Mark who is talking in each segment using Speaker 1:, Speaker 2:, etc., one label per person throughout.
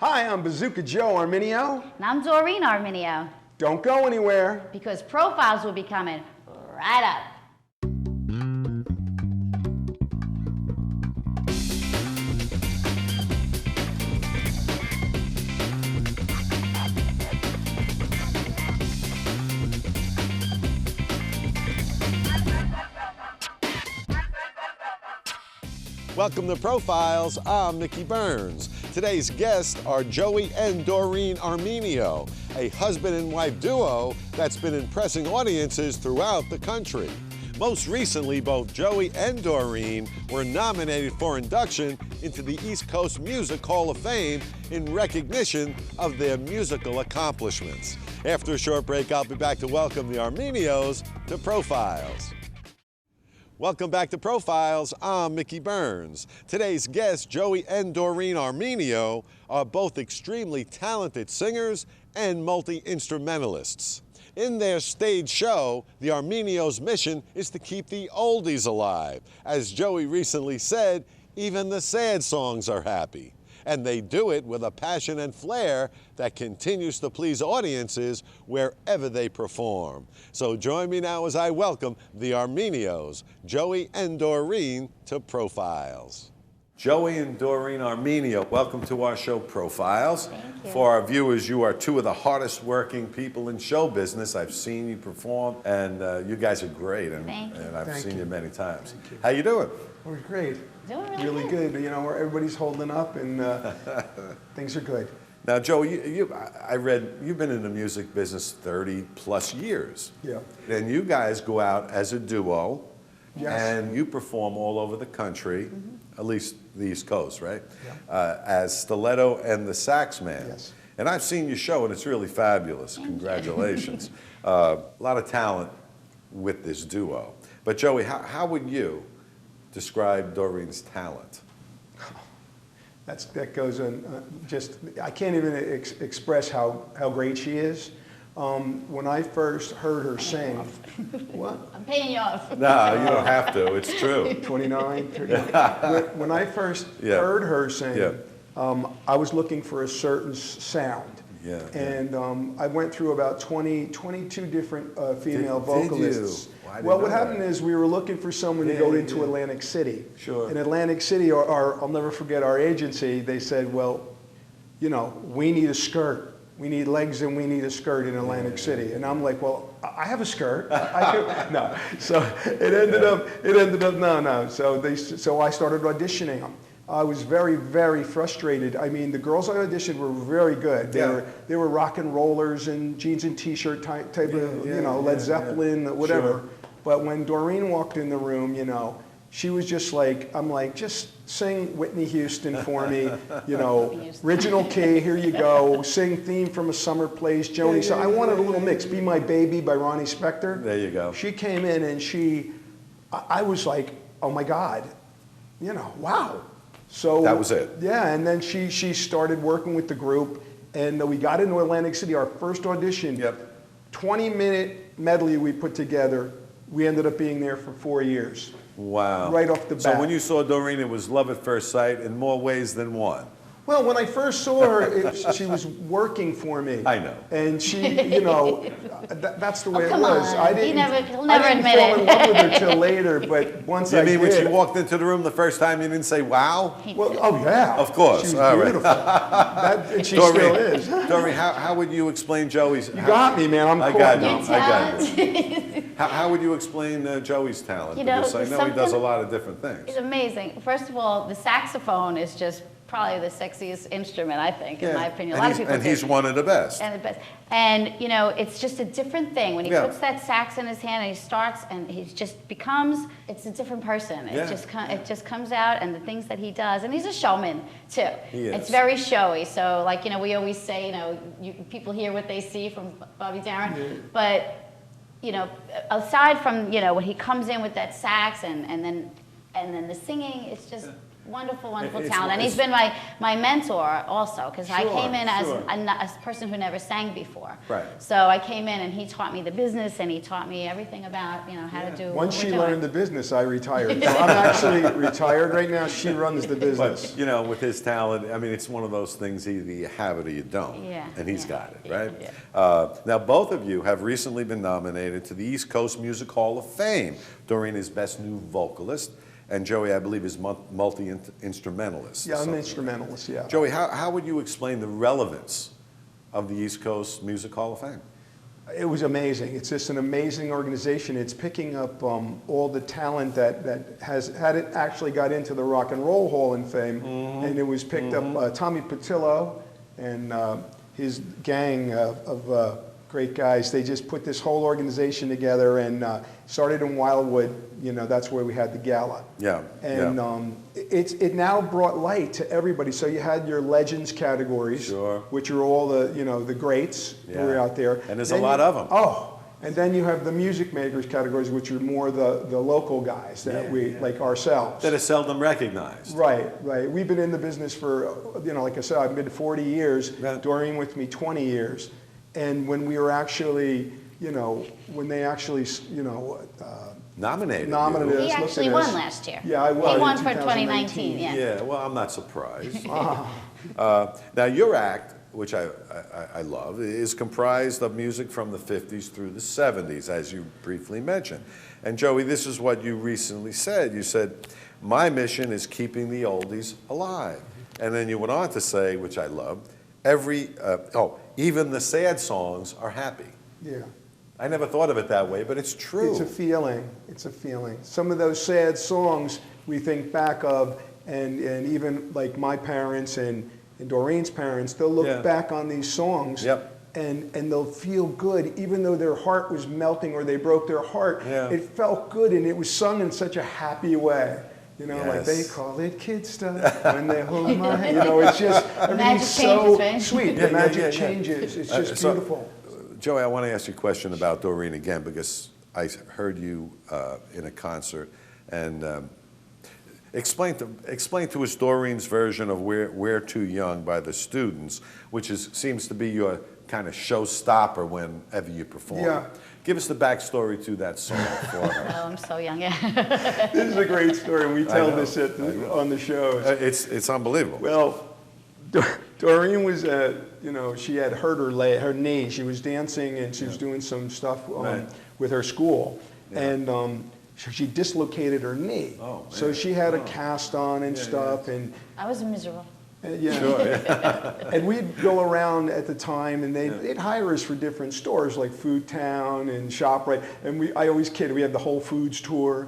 Speaker 1: Hi, I'm Bazooka Joe Arminio.
Speaker 2: And I'm Doreen Arminio.
Speaker 1: Don't go anywhere.
Speaker 2: Because profiles will be coming right up.
Speaker 3: Welcome to Profiles. I'm Mickey Burns. Today's guests are Joey and Doreen Arminio, a husband and wife duo that's been impressing audiences throughout the country. Most recently, both Joey and Doreen were nominated for induction into the East Coast Music Hall of Fame in recognition of their musical accomplishments. After a short break, I'll be back to welcome the Arminios to Profiles. Welcome back to Profiles. I'm Mickey Burns. Today's guests, Joey and Doreen Arminio, are both extremely talented singers and multi-instrumentalists. In their stage show, the Arminios' mission is to keep the oldies alive. As Joey recently said, even the sad songs are happy. And they do it with a passion and flair that continues to please audiences wherever they perform. So join me now as I welcome the Arminios, Joey and Doreen, to Profiles. Joey and Doreen Arminio, welcome to our show, Profiles.
Speaker 2: Thank you.
Speaker 3: For our viewers, you are two of the hardest working people in show business. I've seen you perform, and you guys are great, and I've seen you many times. How you doing?
Speaker 1: We're great.
Speaker 2: Doing
Speaker 1: Really good. You know, everybody's holding up, and things are good.
Speaker 3: Now, Joey, I read you've been in the music business 30 plus years.
Speaker 1: Yeah.
Speaker 3: And you guys go out as a duo,
Speaker 1: Yes.
Speaker 3: and you perform all over the country, at least the East Coast, right?
Speaker 1: Yeah.
Speaker 3: As Stiletto and the Sax Man.
Speaker 1: Yes.
Speaker 3: And I've seen your show, and it's really fabulous. Congratulations. A lot of talent with this duo. But Joey, how would you describe Doreen's talent?
Speaker 1: That goes on. I can't even express how great she is. When I first heard her sing, what?
Speaker 2: I'm paying you off.
Speaker 3: No, you don't have to. It's true.
Speaker 1: 29, 30. When I first heard her sing, I was looking for a certain sound.
Speaker 3: Yeah.
Speaker 1: And I went through about 22 different female vocalists.
Speaker 3: Did you?
Speaker 1: Well, what happened is we were looking for someone to go into Atlantic City.
Speaker 3: Sure.
Speaker 1: In Atlantic City, I'll never forget our agency, they said, well, you know, we need a skirt. We need legs and we need a skirt in Atlantic City. And I'm like, well, I have a skirt. No. So it ended up, no. So I started auditioning them. I was very, very frustrated. I mean, the girls I auditioned were very good. They were rock and rollers and jeans and t-shirt type of, you know, Led Zeppelin, whatever. Sure. But when Doreen walked in the room, you know, she was just like, I'm like, just sing Whitney Houston for me, you know, original key, here you go, sing theme from a summer place, Joni. So I wanted a little mix, Be My Baby by Ronnie Spector.
Speaker 3: There you go.
Speaker 1: She came in and I was like, oh my God, you know, wow. So
Speaker 3: that was it.
Speaker 1: Yeah, and then she started working with the group, and we got into Atlantic City, our first audition. 20-minute medley we put together. We ended up being there for 4 years.
Speaker 3: Wow.
Speaker 1: Right off the bat.
Speaker 3: So when you saw Doreen, it was love at first sight in more ways than one.
Speaker 1: Well, when I first saw her, she was working for me.
Speaker 3: I know.
Speaker 1: And she, you know, that's the way it
Speaker 2: come
Speaker 1: was.
Speaker 2: on. He'll never admit
Speaker 1: fall in love with her
Speaker 2: it.
Speaker 1: till later, but once I did.
Speaker 3: You mean when she walked into the room the first time, you didn't say, wow?
Speaker 1: Well, oh yeah.
Speaker 3: Of course.
Speaker 1: She was
Speaker 3: All
Speaker 1: beautiful. And she still is.
Speaker 3: Doreen, how would you explain Joey's?
Speaker 1: You got me, man. I'm
Speaker 3: I
Speaker 1: cool.
Speaker 3: got you. I got you. How would you explain Joey's talent?
Speaker 2: You know,
Speaker 3: because I know he does a lot of different things.
Speaker 2: It's amazing. First of all, the saxophone is just probably the sexiest instrument, I think, in my opinion. A lot of people
Speaker 3: and he's one of the best.
Speaker 2: And the best. And, you know, it's just a different thing. When he puts that sax in his hand and he starts and he just becomes, it's a different person. It just comes out, and the things that he does. And he's a showman, too.
Speaker 3: He is.
Speaker 2: It's very showy. So, like, you know, we always say, you know, people hear what they see from Bobby Darin. But, you know, aside from, you know, when he comes in with that sax and then the singing, it's just wonderful, wonderful
Speaker 3: It's-
Speaker 2: talent. And he's been my mentor also, because I
Speaker 3: Sure,
Speaker 2: came in as
Speaker 3: sure.
Speaker 2: a person who never sang before.
Speaker 3: Right.
Speaker 2: So I came in and he taught me the business, and he taught me everything about, how to do what
Speaker 1: Once
Speaker 2: we're
Speaker 1: she
Speaker 2: doing.
Speaker 1: learned the business, I retired. So I'm actually retired right now. She runs the business.
Speaker 3: But, you know, with his talent, I mean, it's one of those things, either you have it or you don't.
Speaker 2: Yeah,
Speaker 3: And he's
Speaker 2: yeah,
Speaker 3: got it,
Speaker 2: yeah,
Speaker 3: right?
Speaker 2: yeah.
Speaker 3: Now, both of you have recently been nominated to the East Coast Music Hall of Fame. Doreen is Best New Vocalist, and Joey, I believe, is multi-instrumentalist.
Speaker 1: Yeah, I'm an
Speaker 3: something.
Speaker 1: instrumentalist, yeah.
Speaker 3: Joey, how would you explain the relevance of the East Coast Music Hall of Fame?
Speaker 1: It was amazing. It's just an amazing organization. It's picking up all the talent that had it actually got into the Rock and Roll Hall of Fame, and it was picked up. Tommy Patillo and his gang of great guys. They just put this whole organization together and started in Wildwood. You know, that's where we had the gala.
Speaker 3: Yeah.
Speaker 1: And
Speaker 3: yeah.
Speaker 1: It now brought light to everybody. So you had your legends categories,
Speaker 3: Sure.
Speaker 1: which are all the greats who are out there.
Speaker 3: And there's
Speaker 1: Then
Speaker 3: a lot of them.
Speaker 1: Oh, and then you have the music makers categories, which are more the local guys that we like ourselves.
Speaker 3: That is seldom recognized.
Speaker 1: Right, right. We've been in the business for, like I said, I've been 40 years.
Speaker 3: Yeah.
Speaker 1: Doreen with me 20 years. And when we were actually, when they actually,
Speaker 3: Nominated.
Speaker 1: nominated
Speaker 3: you.
Speaker 2: He
Speaker 1: us, looked
Speaker 2: actually
Speaker 1: at
Speaker 2: won
Speaker 1: us.
Speaker 2: last year.
Speaker 1: Yeah, I won.
Speaker 2: He won
Speaker 1: in
Speaker 2: for
Speaker 1: 2019.
Speaker 2: 2019, yeah.
Speaker 3: Yeah, well, I'm not surprised. Now, your act, which I love, is comprised of music from the 50s through the 70s, as you briefly mentioned. And Joey, this is what you recently said. You said, my mission is keeping the oldies alive. And then you went on to say, which I love, even the sad songs are happy.
Speaker 1: Yeah.
Speaker 3: I never thought of it that way, but it's true.
Speaker 1: It's a feeling. It's a feeling. Some of those sad songs we think back of, and even like my parents and Doreen's parents, they'll look back on these songs and they'll feel good, even though their heart was melting or they broke their heart.
Speaker 3: Yeah.
Speaker 1: It felt good, and it was sung in such a happy way. Like they
Speaker 3: Yes.
Speaker 1: call it kid stuff when they hold my hand. It's just everything's
Speaker 2: magic
Speaker 1: so
Speaker 2: changes, right?
Speaker 1: sweet.
Speaker 3: Yeah,
Speaker 1: The magic
Speaker 3: yeah.
Speaker 1: changes. It's just
Speaker 3: So,
Speaker 1: beautiful.
Speaker 3: Joey, I want to ask you a question about Doreen again, because I heard you in a concert, and explain to us Doreen's version of "We're Too Young" by the Students, which seems to be your kind of showstopper whenever you perform.
Speaker 1: Yeah.
Speaker 3: Give us the backstory to that song for her.
Speaker 2: Oh, I'm so young, yeah.
Speaker 1: This is a great story, and we tell
Speaker 3: know,
Speaker 1: this on the shows.
Speaker 3: It's unbelievable.
Speaker 1: Well, Doreen was, she had hurt her knee. She was dancing and she was doing some stuff with her school, and she dislocated her knee.
Speaker 3: Oh, man.
Speaker 1: So she had a cast on and stuff, and
Speaker 2: I was miserable.
Speaker 1: and we'd go around at the time, and they'd hire us for different stores like Food Town and ShopRite, and I always kid, we had the Whole Foods tour,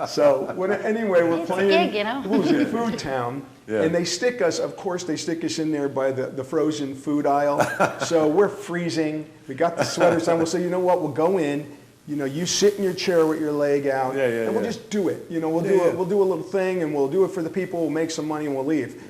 Speaker 1: So anyway, we're
Speaker 2: It's a
Speaker 1: playing.
Speaker 2: gig,
Speaker 1: It was in Food Town, and they stick us. Of course, they stick us in there by the frozen food aisle. So we're freezing. We got the sweaters on. We'll say, you know what? We'll go in. You sit in your chair with your leg out, and we'll just do it. We'll do a little thing, and we'll do it for the people. We'll make some money, and we'll leave.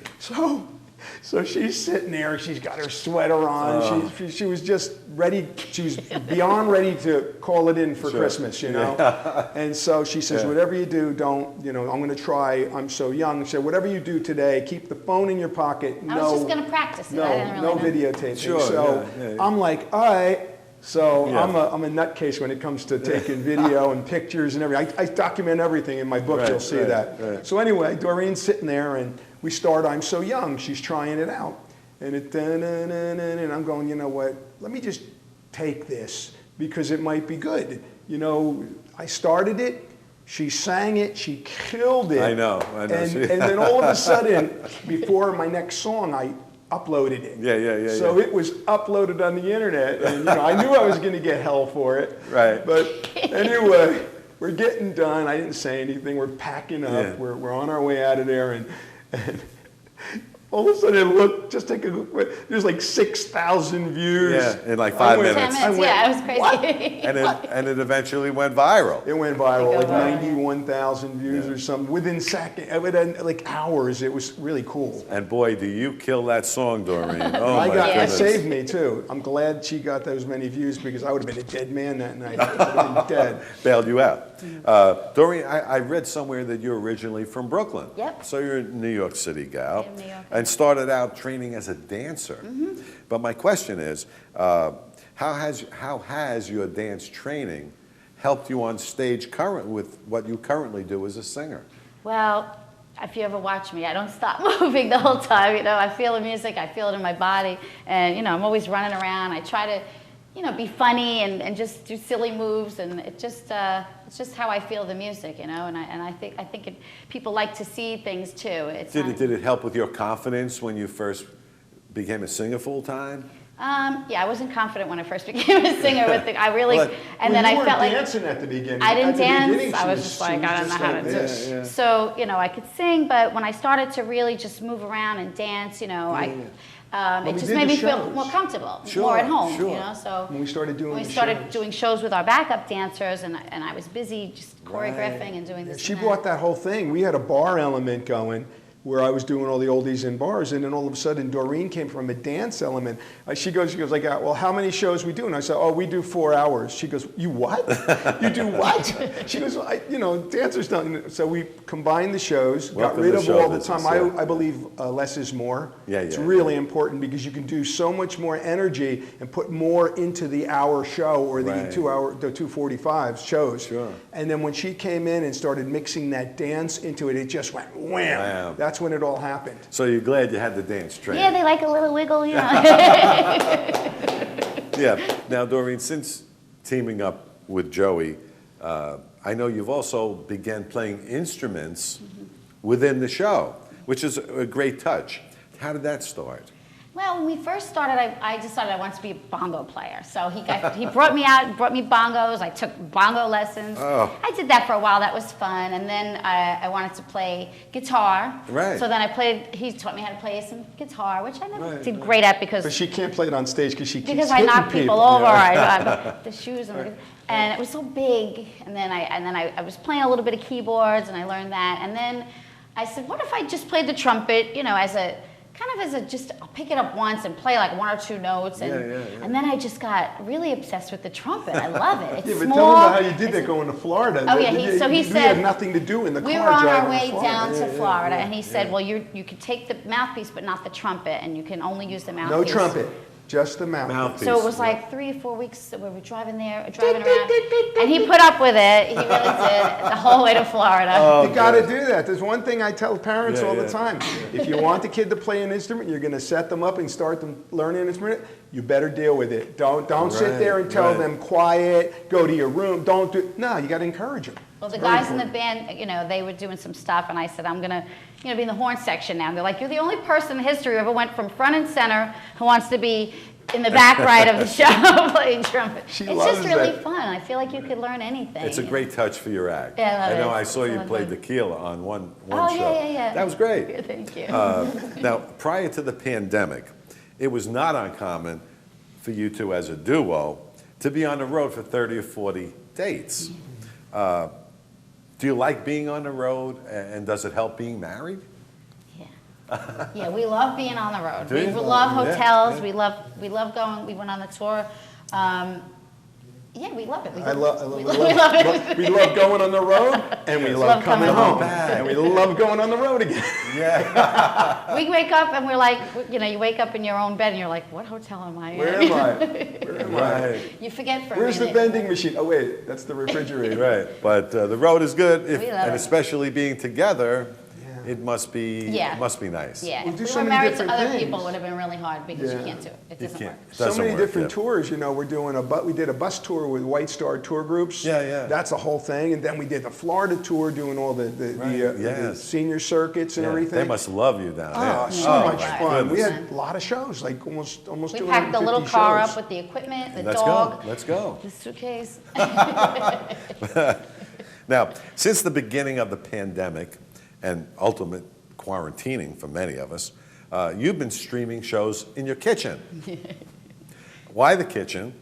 Speaker 1: So she's sitting there. She's got her sweater on. She was just ready. She was beyond ready to call it in for Christmas, And so she says, whatever you do, don't. I'm going to try. I'm so young. She said, whatever you do today, keep the phone in your pocket.
Speaker 2: I was just going to practice it. I didn't
Speaker 1: No
Speaker 2: really know.
Speaker 1: videotaping.
Speaker 3: Sure,
Speaker 1: So I'm like, all right. So I'm a nutcase when it comes to taking video and pictures and everything. I document everything in my book. You'll see that.
Speaker 3: Right.
Speaker 1: So anyway, Doreen's sitting there, and we start I'm So Young. She's trying it out. And and I'm going, you know what? Let me just take this because it might be good. I started it. She sang it. She killed it.
Speaker 3: I know.
Speaker 1: And then all of a sudden, before my next song, I uploaded it.
Speaker 3: Yeah.
Speaker 1: So it was uploaded on the internet, and I knew I was going to get hell for it.
Speaker 3: Right.
Speaker 1: But anyway, we're getting done. I didn't say anything. We're packing up.
Speaker 3: Yeah.
Speaker 1: We're on our way out of there, and all of a sudden, look, just take a look. There's like 6,000 views.
Speaker 3: Yeah, in like 5 minutes.
Speaker 2: 10 minutes,
Speaker 1: I went,
Speaker 2: yeah, it was crazy.
Speaker 1: "What?"
Speaker 3: And it eventually went viral.
Speaker 1: It went viral, like
Speaker 2: viral.
Speaker 1: 91,000 views or something within seconds, like hours. It was really cool.
Speaker 3: And boy, do you kill that song, Doreen. Oh, my
Speaker 1: It
Speaker 3: goodness.
Speaker 1: saved me too. I'm glad she got those many views because I would have been a dead man that night. I would have been dead.
Speaker 3: Bailed you out. Doreen, I read somewhere that you're originally from Brooklyn.
Speaker 2: Yep.
Speaker 3: So you're a New York City gal.
Speaker 2: I'm New York.
Speaker 3: And started out training as a dancer. But my question is, how has your dance training helped you on stage with what you currently do as a singer?
Speaker 2: Well, if you ever watch me, I don't stop moving the whole time. You know, I feel the music, I feel it in my body, and you know, I'm always running around. I try to, you know, be funny and just do silly moves, and it's just how I feel the music, you know. And I think people like to see things too.
Speaker 3: Did it help with your confidence when you first became a singer full time?
Speaker 2: Yeah, I wasn't confident when I first became a singer. I really,
Speaker 1: well,
Speaker 2: and then I felt like
Speaker 1: dancing at the beginning.
Speaker 2: I didn't dance. I was
Speaker 1: she
Speaker 2: just like, I don't know how to do
Speaker 1: this.
Speaker 2: it. So, you know, I could sing, but when I started to really just move around and dance, you know, it just made me feel more comfortable, more at home, you know. So
Speaker 1: when we started
Speaker 2: doing shows with our backup dancers, and I was busy just choreographing and doing this.
Speaker 1: She brought that whole thing. We had a bar element going, where I was doing all the oldies in bars, and then all of a sudden Doreen came from a dance element. She goes like, well, how many shows we do? And I said, oh, we do 4 hours. She goes, you what? You do what? She goes, you know, dancers don't. So we combined the shows, got rid of all the time. I believe less is more. It's really important because you can do so much more energy and put more into the hour show or the 2:45 shows.
Speaker 3: Sure.
Speaker 2: And
Speaker 1: then when she came in and started mixing that dance into it, it just went wham.
Speaker 3: Wow.
Speaker 1: That's when it all happened.
Speaker 3: So you're glad you had the dance training?
Speaker 2: Yeah, they like a little wiggle, you know.
Speaker 3: Yeah. Now, Doreen, since teaming up with Joey, I know you've also began playing instruments within the show, which is a great touch. How did that start?
Speaker 2: Well, when we first started, I decided I wanted to be a bongo player. So he brought me out, brought me bongos. I took bongo lessons.
Speaker 3: Oh.
Speaker 2: I did that for a while. That was fun. And then I wanted to play guitar.
Speaker 3: Right.
Speaker 2: So then he taught me how to play some guitar, which I never did great at because
Speaker 1: But she can't play it on stage because she keeps
Speaker 2: because I
Speaker 1: hitting
Speaker 2: knock people over.
Speaker 1: Yeah.
Speaker 2: The shoes and it was so big. And then I was playing a little bit of keyboards and I learned that. And then I said, what if I just played the trumpet, you know, I'll pick it up once and play like 1 or 2 notes, and then I just got really obsessed with the trumpet. I love it. It's
Speaker 1: Yeah, but
Speaker 2: small.
Speaker 1: tell them about how you did that going to Florida.
Speaker 2: Oh yeah, he
Speaker 1: we
Speaker 2: said
Speaker 1: had nothing to do in the car.
Speaker 2: we were on our
Speaker 1: driving
Speaker 2: way
Speaker 1: to Florida.
Speaker 2: down to Florida, and he said, well, you can take the mouthpiece, but not the trumpet, and you can only use the mouthpiece.
Speaker 1: No trumpet, just the mouthpiece.
Speaker 2: So it was like 3 or 4 weeks that we were driving around, and he put up with it. He really did the whole way to Florida.
Speaker 3: Oh,
Speaker 1: you got to do that. There's one thing I tell parents all the time. If you want the kid to play an instrument, you're going to set them up and start them learning an instrument. You better deal with it. Don't sit there and tell them quiet, go to your room. Don't do. No, you got to encourage them.
Speaker 2: Well, the guys in the band, you know, they were doing some stuff, and I said, I'm gonna, you know, be in the horn section now. And they're like, you're the only person in history who ever went from front and center who wants to be in the back right of the show playing trumpet. It's just really fun. I feel like you could learn anything.
Speaker 3: It's a great touch for your act.
Speaker 2: Yeah,
Speaker 3: I know I saw you play tequila on one show.
Speaker 2: Yeah.
Speaker 3: That was great.
Speaker 2: Thank you.
Speaker 3: Now, prior to the pandemic, it was not uncommon for you two as a duo to be on the road for 30 or 40 dates. Do you like being on the road, and does it help being married?
Speaker 2: Yeah, we love being on the road.
Speaker 3: Do
Speaker 2: We
Speaker 3: you?
Speaker 2: love hotels.
Speaker 3: Yeah.
Speaker 2: We love going. We went on the tour. Yeah, we love it. We
Speaker 1: love
Speaker 2: it.
Speaker 1: We love going on the road, and we love coming home.
Speaker 3: back.
Speaker 1: And we love going on the road again.
Speaker 3: Yeah.
Speaker 2: We wake up and we're like, you know, you wake up in your own bed and you're like, what hotel am I in?
Speaker 1: Where am I? Where am I?
Speaker 2: You forget for
Speaker 1: Where's
Speaker 2: a
Speaker 1: the
Speaker 2: minute.
Speaker 1: vending machine? Oh wait, that's the refrigerator.
Speaker 3: Right, but the road is good,
Speaker 2: We love
Speaker 3: and
Speaker 2: it.
Speaker 3: especially being together, it must be nice.
Speaker 2: Yeah,
Speaker 1: We
Speaker 2: if
Speaker 1: do
Speaker 2: we
Speaker 1: so
Speaker 2: were
Speaker 1: many
Speaker 2: married to
Speaker 1: different
Speaker 2: other
Speaker 1: things.
Speaker 2: people, it would have been really hard because you
Speaker 1: Yeah.
Speaker 2: can't do it. It
Speaker 3: You
Speaker 2: doesn't
Speaker 3: can't.
Speaker 2: work.
Speaker 1: So
Speaker 3: Doesn't
Speaker 1: many
Speaker 3: work,
Speaker 1: different
Speaker 3: yeah.
Speaker 1: tours, you know, we're doing we did a bus tour with White Star Tour Groups.
Speaker 3: Yeah.
Speaker 1: That's a whole thing. And then we did the Florida tour doing all the
Speaker 3: yes.
Speaker 1: senior circuits and
Speaker 3: Yeah,
Speaker 1: everything.
Speaker 3: They must love you down there.
Speaker 1: Oh, so much
Speaker 2: my
Speaker 1: fun. We
Speaker 3: goodness.
Speaker 1: had a lot of shows, like almost
Speaker 2: We
Speaker 1: 250
Speaker 2: packed the little car
Speaker 1: shows.
Speaker 2: up with the equipment, the
Speaker 3: Let's
Speaker 2: dog,
Speaker 3: go. Let's go.
Speaker 2: the suitcase.
Speaker 3: Now, since the beginning of the pandemic and ultimate quarantining for many of us, you've been streaming shows in your kitchen. Why the kitchen?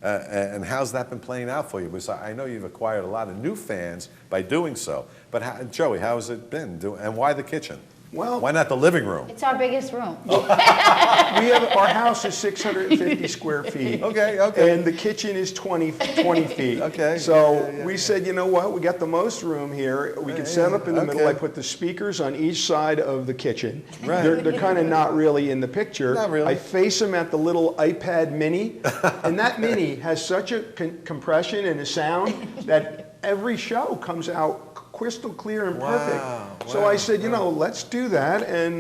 Speaker 3: And how's that been playing out for you? Because I know you've acquired a lot of new fans by doing so. But Joey, how has it been? And why the kitchen?
Speaker 1: Well,
Speaker 3: Why not the living room?
Speaker 2: It's our biggest room.
Speaker 1: our house is 650 square feet.
Speaker 3: Okay.
Speaker 1: And the kitchen is 20 feet.
Speaker 3: Okay.
Speaker 1: So we said, you know what? We got the most room here. We can set up in the middle. I put the speakers on each side of the kitchen.
Speaker 3: Right.
Speaker 1: They're kind of not really in the picture.
Speaker 3: Not really.
Speaker 1: I face them at the little iPad mini. And that mini has such a compression and a sound that every show comes out crystal clear and perfect. So I said, you know, let's do that, and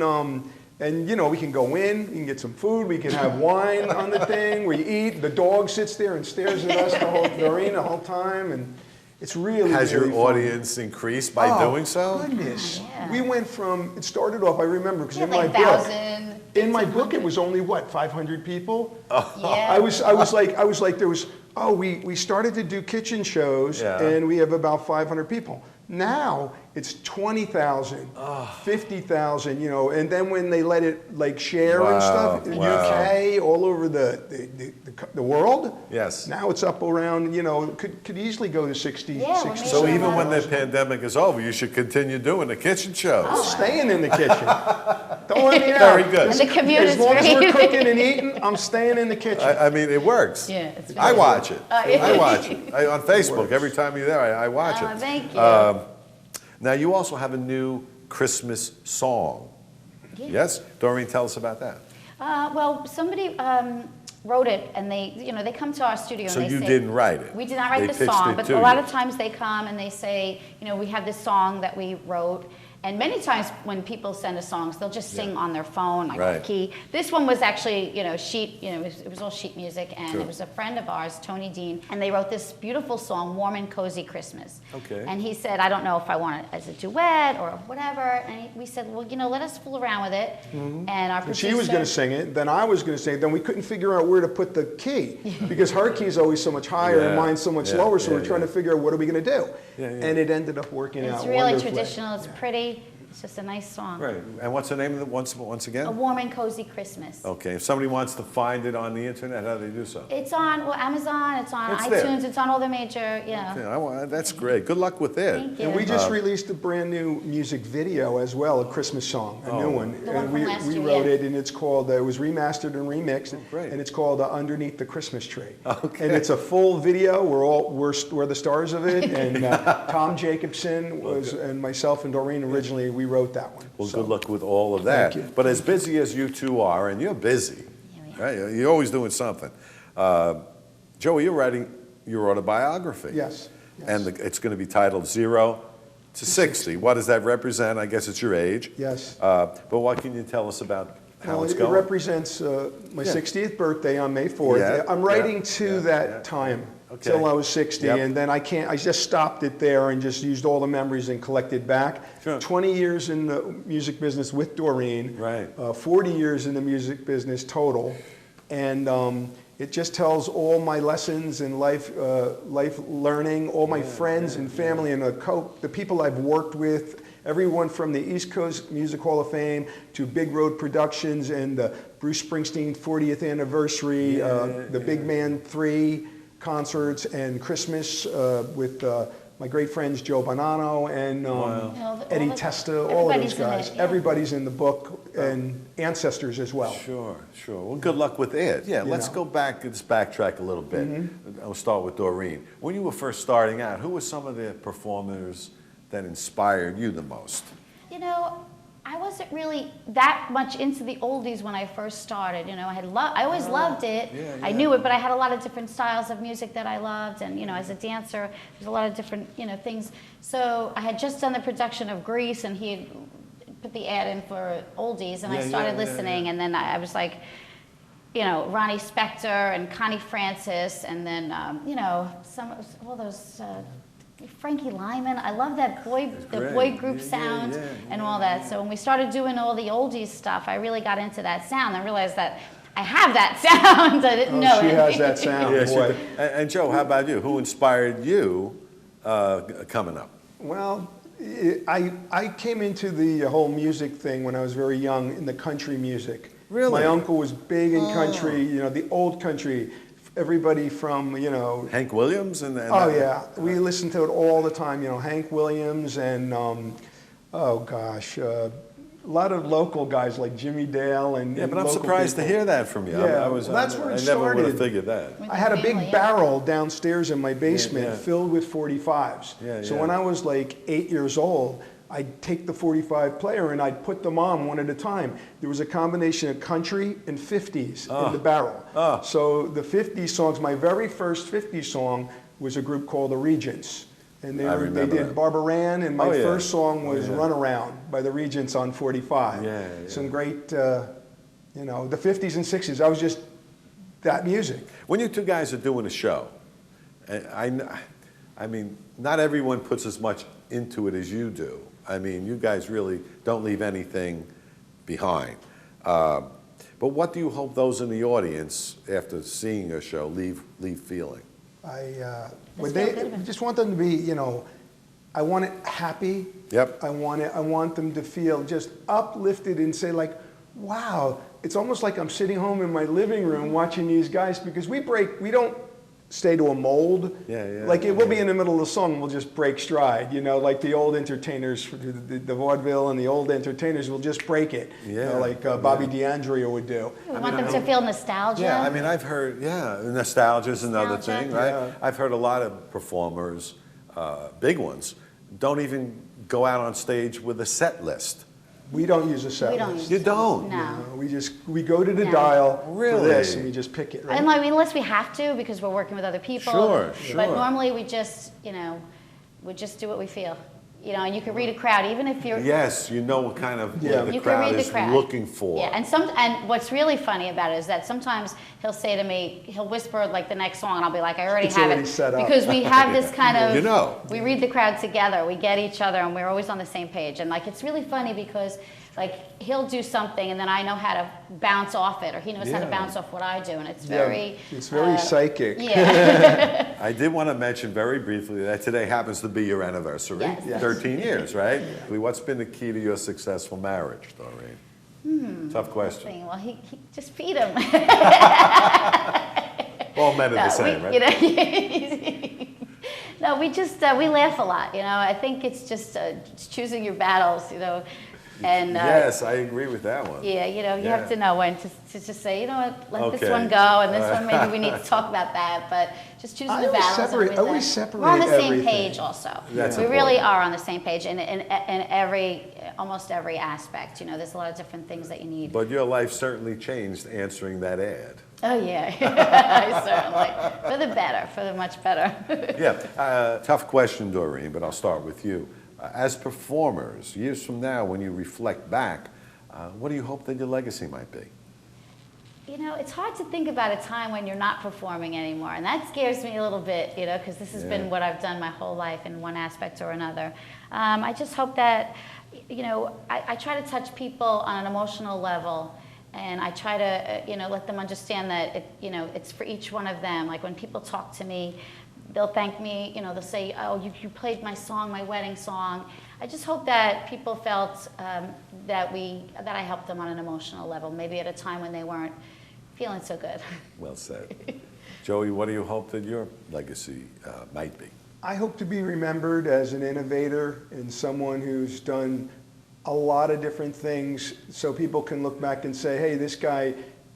Speaker 1: you know, we can go in, we can get some food, we can have wine on the thing, we eat. The dog sits there and stares at us Doreen the whole time, and it's really
Speaker 3: Has
Speaker 1: really
Speaker 3: your
Speaker 1: fun.
Speaker 3: audience increased by doing so?
Speaker 1: Goodness,
Speaker 2: Yeah.
Speaker 1: we went from. It started off. I remember because in
Speaker 2: Like
Speaker 1: my book.
Speaker 2: 1,000.
Speaker 1: In my book, it was only what, 500 people.
Speaker 2: Yeah.
Speaker 1: I was like there was. Oh, we started to do kitchen shows, and we have about 500 people. Now it's 20,000, 50,000, you know, and then when they let it like share and stuff, in the UK, all over the world.
Speaker 3: Yes.
Speaker 1: Now it's up around, you know, could easily go to 60.
Speaker 2: Yeah,
Speaker 1: 60
Speaker 3: So
Speaker 2: Sure.
Speaker 3: even when the pandemic is over, you should continue doing the kitchen shows.
Speaker 1: I'm staying in the kitchen. Don't let me out.
Speaker 3: Very good.
Speaker 2: And the commute
Speaker 1: As
Speaker 2: is
Speaker 1: long as we're
Speaker 2: great.
Speaker 1: cooking and eating, I'm staying in the kitchen.
Speaker 3: I mean, it works.
Speaker 2: Yeah, it's
Speaker 3: I
Speaker 2: very
Speaker 3: watch it.
Speaker 2: yeah.
Speaker 3: I watch it. On Facebook, every time you're there, I watch
Speaker 2: Oh,
Speaker 3: it.
Speaker 2: thank you.
Speaker 3: Now, you also have a new Christmas song.
Speaker 2: Yeah.
Speaker 3: Yes? Doreen, tell us about that.
Speaker 2: Well, somebody wrote it, and they come to our studio
Speaker 3: So
Speaker 2: and they
Speaker 3: you
Speaker 2: say,
Speaker 3: didn't write it?
Speaker 2: We did not write
Speaker 3: They
Speaker 2: the
Speaker 3: pitched
Speaker 2: song,
Speaker 3: it
Speaker 2: but
Speaker 3: to
Speaker 2: a lot
Speaker 3: you.
Speaker 2: of times they come and they say, we have this song that we wrote. And many times when people send us songs, they'll just sing on their phone, like
Speaker 3: Right.
Speaker 2: off key. This one was actually, sheet, it was all sheet music, and
Speaker 3: Sure.
Speaker 2: it was a friend of ours, Tony Dean, and they wrote this beautiful song, Warm and Cozy Christmas.
Speaker 3: Okay.
Speaker 2: And he said, I don't know if I want it as a duet or whatever. And we said, well, let us fool around with it. And our
Speaker 1: And
Speaker 2: producer,
Speaker 1: she was going to sing it, then I was going to sing it, then we couldn't figure out where to put the key because her key is always so much higher and
Speaker 3: Yeah.
Speaker 2: Mm-hmm.
Speaker 1: mine's so much
Speaker 3: Yeah.
Speaker 1: lower, so
Speaker 3: Yeah,
Speaker 1: we're trying
Speaker 3: yeah.
Speaker 1: to figure out what are we going to do.
Speaker 3: Yeah, yeah.
Speaker 1: And it ended up working out
Speaker 2: it's really
Speaker 1: wonderfully.
Speaker 2: traditional, it's pretty, it's just a nice song.
Speaker 3: Right. And what's the name of it once
Speaker 2: A
Speaker 3: again?
Speaker 2: Warm and Cozy Christmas.
Speaker 3: Okay. If somebody wants to find it on the internet, how do they do so?
Speaker 2: It's on Amazon, it's on
Speaker 3: It's there.
Speaker 2: iTunes, it's on all the major,
Speaker 3: Yeah, that's great. Good luck with it.
Speaker 2: Thank you.
Speaker 1: And we just released a brand new music video as well, a Christmas song, a new one.
Speaker 2: The one
Speaker 1: And
Speaker 2: from last
Speaker 1: we
Speaker 2: year,
Speaker 1: wrote
Speaker 2: yeah.
Speaker 1: it, and it's called, it was remastered and remixed,
Speaker 3: great.
Speaker 1: and it's called Underneath the Christmas Tree.
Speaker 3: Okay.
Speaker 1: And it's a full video, we're the stars of it, and Tom Jacobson was, and myself and Doreen originally, we wrote that one.
Speaker 3: Well,
Speaker 1: So,
Speaker 3: good luck with all of that.
Speaker 1: Thank you.
Speaker 3: But as busy as you two are, and you're busy, right? You're always doing something. Joey, you're writing your autobiography.
Speaker 1: Yes.
Speaker 3: And it's going to be titled 0 to 60. What does that represent? I guess it's your age.
Speaker 1: Yes.
Speaker 3: But what can you tell us about how
Speaker 1: Well,
Speaker 3: it's
Speaker 1: it
Speaker 3: going?
Speaker 1: represents my 60th birthday on May 4th.
Speaker 3: Yeah,
Speaker 1: I'm writing
Speaker 3: yeah,
Speaker 1: to
Speaker 3: yeah,
Speaker 1: that
Speaker 3: yeah.
Speaker 1: time
Speaker 3: Okay.
Speaker 1: till I was 60,
Speaker 3: Yep.
Speaker 1: and then I just stopped it there and just used all the memories and collected back.
Speaker 3: Sure.
Speaker 1: 20 years in the music business with Doreen.
Speaker 3: Right.
Speaker 1: 40 years in the music business total, and it just tells all my lessons in life learning, all my friends and family, and the people I've worked with. Everyone from the East Coast Music Hall of Fame to Big Road Productions and the Bruce Springsteen 40th anniversary, the Big Man 3 concerts, and Christmas with my great friends Joe Bonanno and Eddie Testa, all of those
Speaker 2: everybody's in
Speaker 1: guys.
Speaker 2: it, yeah.
Speaker 1: Everybody's in the book, and ancestors as well.
Speaker 3: Sure, sure. Well, good luck with it. Yeah, let's go back, let's backtrack a little bit. I'll start with Doreen. When you were first starting out, who were some of the performers that inspired you the most?
Speaker 2: I wasn't really that much into the oldies when I first started. I always loved it.
Speaker 3: Yeah,
Speaker 2: I
Speaker 3: yeah.
Speaker 2: knew it, but I had a lot of different styles of music that I loved, and as a dancer, there's a lot of different things. So I had just done the production of Grease, and he had put the ad in for oldies, and I started listening, and then I was like, Ronnie Spector and Connie Francis, and then all those. Frankie Lyman, I love that
Speaker 3: great.
Speaker 2: boy group
Speaker 3: Yeah,
Speaker 2: sound
Speaker 3: yeah,
Speaker 2: and all that. So when we started doing all the oldies stuff, I really got into that sound. I realized that I have that sound. I didn't know
Speaker 1: She
Speaker 2: it.
Speaker 1: has that sound,
Speaker 3: Yes,
Speaker 1: boy.
Speaker 3: and Joe, how about you? Who inspired you coming up?
Speaker 1: Well, I came into the whole music thing when I was very young in the country music.
Speaker 3: Really?
Speaker 1: My uncle was big in country, the old country. Everybody from,
Speaker 3: Hank Williams and
Speaker 1: oh yeah, we listened to it all the time. Hank Williams and lot of local guys like Jimmy Dale and
Speaker 3: Yeah, but I'm
Speaker 1: local
Speaker 3: surprised to
Speaker 1: people.
Speaker 3: hear that from you.
Speaker 1: Yeah,
Speaker 3: I was,
Speaker 1: well, that's where it
Speaker 3: I never would have
Speaker 1: started.
Speaker 3: figured that.
Speaker 1: I had a big barrel downstairs in my basement
Speaker 3: Yeah.
Speaker 1: filled with 45s.
Speaker 3: Yeah,
Speaker 1: so
Speaker 3: yeah.
Speaker 1: when I was like 8 years old, I'd take the 45 player and I'd put them on one at a time. There was a combination of country and 50s in the barrel. So the 50s songs, my very first 50s song was a group called the Regents. And they
Speaker 3: remember
Speaker 1: did
Speaker 3: that.
Speaker 1: Barbara Ann, and my
Speaker 3: Oh, yeah.
Speaker 1: first song was
Speaker 3: Yeah.
Speaker 1: Run Around by the Regents on 45.
Speaker 3: Yeah, yeah.
Speaker 1: Some great, you know, the 50s and 60s, I was just that music.
Speaker 3: When you two guys are doing a show, I mean, not everyone puts as much into it as you do. I mean, you guys really don't leave anything behind. But what do you hope those in the audience, after seeing a show, leave feeling?
Speaker 1: I just want them to be, you know, I want it happy.
Speaker 3: Yep.
Speaker 1: I want them to feel just uplifted and say like, wow, it's almost like I'm sitting home in my living room watching these guys, because we don't stay to a mold.
Speaker 3: Yeah.
Speaker 1: Like we'll be in the middle of the song, we'll just break stride, you know, like the old entertainers, the vaudeville and the old entertainers will just break it.
Speaker 3: Yeah.
Speaker 1: You know, like Bobby DeAndrea would do.
Speaker 2: We want them to feel nostalgia.
Speaker 3: Yeah, I mean, I've heard, nostalgia is another
Speaker 2: Nostalgia.
Speaker 3: thing, right?
Speaker 1: Yeah.
Speaker 3: I've heard a lot of performers, big ones, don't even go out on stage with a set list.
Speaker 1: We don't use a set
Speaker 2: We don't
Speaker 1: list.
Speaker 3: You don't?
Speaker 2: No.
Speaker 1: We go to the
Speaker 2: No.
Speaker 1: dial
Speaker 3: Really?
Speaker 1: for this and we just pick it, right?
Speaker 2: And I mean, unless we have to, because we're working with other people.
Speaker 3: Sure.
Speaker 2: But normally we just, you know, we just do what we feel. You know, and you can read a crowd, even if you're.
Speaker 3: Yes, you know what kind of
Speaker 1: Yeah.
Speaker 3: what the
Speaker 2: You can
Speaker 3: crowd
Speaker 2: read the
Speaker 3: is
Speaker 2: crowd.
Speaker 3: looking for.
Speaker 2: Yeah, and what's really funny about it is that sometimes he'll say to me, he'll whisper like the next song, and I'll be like, I already
Speaker 1: It's
Speaker 2: have
Speaker 1: already
Speaker 2: it,
Speaker 1: set up.
Speaker 2: because we have this kind of.
Speaker 3: You know.
Speaker 2: We read the crowd together, we get each other, and we're always on the same page. And like it's really funny because like he'll do something, and then I know how to bounce off it, or he knows how to
Speaker 3: Yeah.
Speaker 2: bounce off what I do, and it's
Speaker 1: Yeah,
Speaker 2: very.
Speaker 1: it's very psychic.
Speaker 2: Yeah.
Speaker 3: I did want to mention very briefly that today happens to be your anniversary,
Speaker 2: Yes. Yes.
Speaker 3: 13 years, right? What's been the key to your successful marriage, Doreen? Tough question.
Speaker 2: Well, he just feed him.
Speaker 3: All men are the same, right?
Speaker 2: You know, no, we just we laugh a lot. You know, I think it's just it's choosing your battles. You know, and
Speaker 3: Yes, I agree with that one.
Speaker 2: yeah, you know, you
Speaker 3: Yeah.
Speaker 2: have to know when to just say, you know what, let this
Speaker 3: Okay.
Speaker 2: one go, and this one maybe we need to talk about that. But just choosing
Speaker 1: I
Speaker 2: the
Speaker 1: always
Speaker 2: battles.
Speaker 1: separate-
Speaker 2: and
Speaker 1: I always
Speaker 2: everything.
Speaker 1: separate
Speaker 2: We're on the same
Speaker 1: everything.
Speaker 2: page, also.
Speaker 3: That's
Speaker 2: we really
Speaker 3: important.
Speaker 2: are on the same page in almost every aspect. You know, there's a lot of different things that you need.
Speaker 3: But your life certainly changed answering that ad.
Speaker 2: Oh yeah, certainly. For the better, for the much better.
Speaker 3: Yeah, tough question, Doreen, but I'll start with you. As performers, years from now, when you reflect back, what do you hope that your legacy might be?
Speaker 2: You know, it's hard to think about a time when you're not performing anymore, and that scares me a little bit, you know, because this has been what I've done my whole life in one aspect or another. I just hope that, you know, I try to touch people on an emotional level, and I try to, you know, let them understand that, you know, it's for each one of them. Like when people talk to me, they'll thank me, you know, they'll say, oh, you played my song, my wedding song. I just hope that people felt that I helped them on an emotional level, maybe at a time when they weren't feeling so good.
Speaker 3: Well said. Joey, what do you hope that your legacy might be?
Speaker 1: I hope to be remembered as an innovator and someone who's done a lot of different things, so people can look back and say, hey, this guy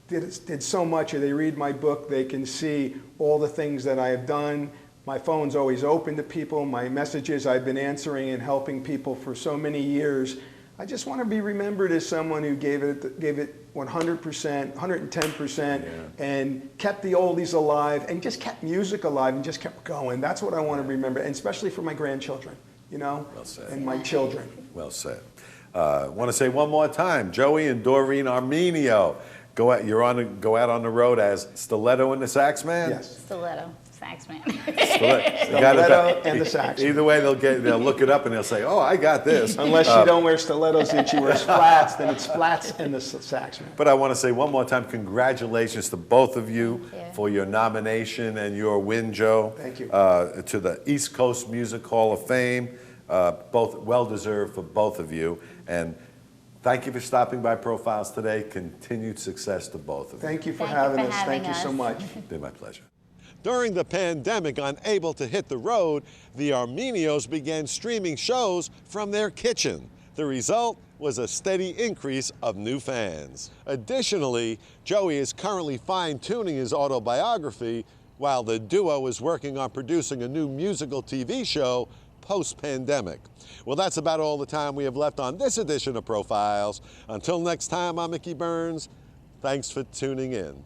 Speaker 1: did so much, or they read my book, they can see all the things that I have done. My phone's always open to people. My messages I've been answering and helping people for so many years. I just want to be remembered as someone who gave it 100%, 110%, and kept the oldies alive, and just kept music alive, and just kept going. That's what I want to remember, and especially for my grandchildren, you know,
Speaker 3: Well said.
Speaker 1: and my children.
Speaker 3: Well said. Want to say one more time, Joey and Doreen Arminio, go out on the road as Stiletto and the Sax Man?
Speaker 1: Yes.
Speaker 2: Stiletto, sax man.
Speaker 1: Stiletto and the sax.
Speaker 3: Either way, they'll look it up and they'll say, oh, I got this.
Speaker 1: Unless she don't wear stilettos and she wears flats, then it's flats and the saxman.
Speaker 3: But I want to say one more time, congratulations to both of you
Speaker 2: Thank you.
Speaker 3: for your nomination and your win, Joe.
Speaker 1: Thank you.
Speaker 3: To the East Coast Music Hall of Fame. Both well-deserved for both of you. And thank you for stopping by Profiles today. Continued success to both of you.
Speaker 1: Thank you for
Speaker 2: Thank you
Speaker 1: having
Speaker 2: for
Speaker 1: us.
Speaker 2: having
Speaker 1: Thank you so
Speaker 2: us.
Speaker 1: much.
Speaker 3: It's been my pleasure.
Speaker 4: During the pandemic, unable to hit the road, the Arminios began streaming shows from their kitchen. The result
Speaker 3: was a steady increase of new fans. Additionally, Joey is currently fine-tuning his autobiography while the duo is working on producing a new musical TV show post-pandemic. Well, that's about all the time we have left on this edition of Profiles. Until next time, I'm Mickey Burns. Thanks for tuning in.